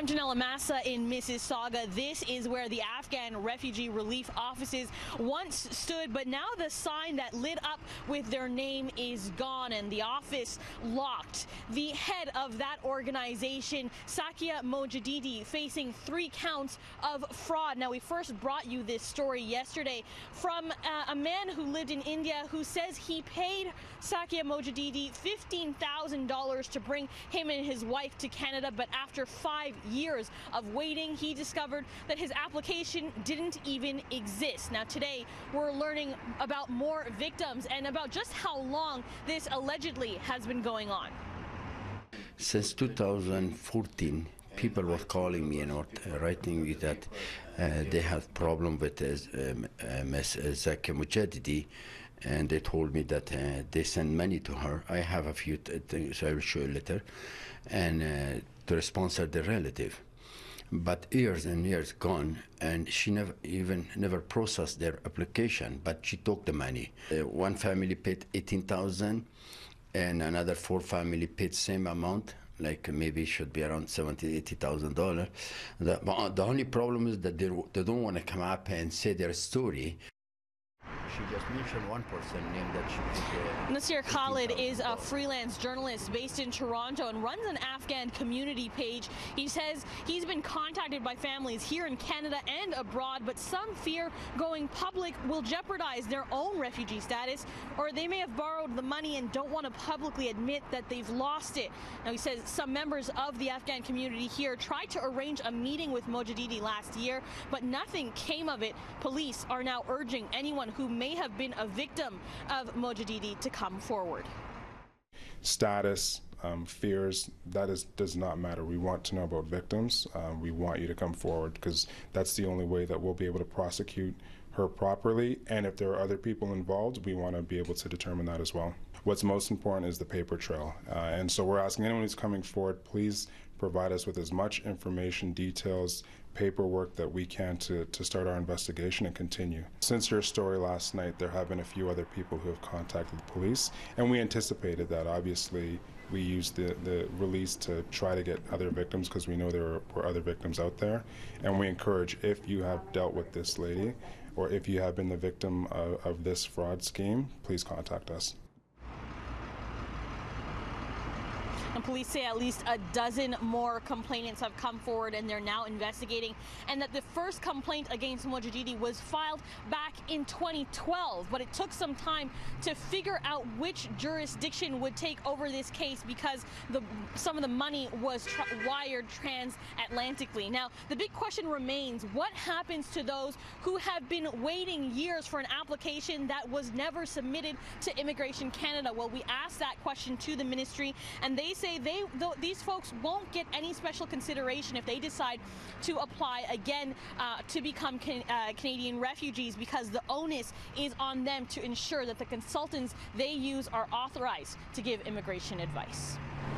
I'm Janella Massa in Mississauga. This is where the Afghan refugee relief offices once stood, but now the sign that lit up with their name is gone and the office locked. The head of that organization, Sakia Mojadidi, facing 3 counts of fraud. Now, we first brought you this story yesterday from a man who lived in India who says he paid Sakia Mojadidi $15,000 to bring him and his wife to Canada, but after 5 years of waiting, he discovered that his application didn't even exist. Now, today, we're learning about more victims and about just how long this allegedly has been going on. Since 2014, people were calling me and writing me that they have problem with Ms. Sakia Mojadidi, and they told me that they send money to her. I have a few things, so I will show you later, and to sponsor the relative. But years and years gone, and she never processed their application, but she took the money. One family paid $18,000, and another 4 family paid same amount, like maybe should be around $70,000, $80,000. The only problem is that they don't want to come up and say their story. She just mentioned one person name that she paid. Nasir Khalid is a freelance journalist based in Toronto and runs an Afghan community page. He says he's been contacted by families here in Canada and abroad, but some fear going public will jeopardize their own refugee status, or they may have borrowed the money and don't want to publicly admit that they've lost it. Now, he says some members of the Afghan community here tried to arrange a meeting with Mojadidi last year, but nothing came of it. Police are now urging anyone who may have been a victim of Mojadidi to come forward. Status, fears, does not matter. We want to know about victims. We want you to come forward because that's the only way that we'll be able to prosecute her properly. And if there are other people involved, we want to be able to determine that as well. What's most important is the paper trail. And so we're asking anyone who's coming forward, please provide us with as much information, details, paperwork that we can to start our investigation and continue. Since your story last night, there have been a few other people who have contacted the police, and we anticipated that. Obviously, we used the release to try to get other victims because we know there were other victims out there, and we encourage, if you have dealt with this lady or if you have been the victim of this fraud scheme, please contact us. And police say at least a dozen more complainants have come forward and they're now investigating, and that the first complaint against Mojadidi was filed back in 2012, but it took some time to figure out which jurisdiction would take over this case because some of the money was wired transatlantically. Now, the big question remains, what happens to those who have been waiting years for an application that was never submitted to Immigration Canada? Well, we asked that question to the ministry, and they say these folks won't get any special consideration if they decide to apply again to become Canadian refugees, because the onus is on them to ensure that the consultants they use are authorized to give immigration advice.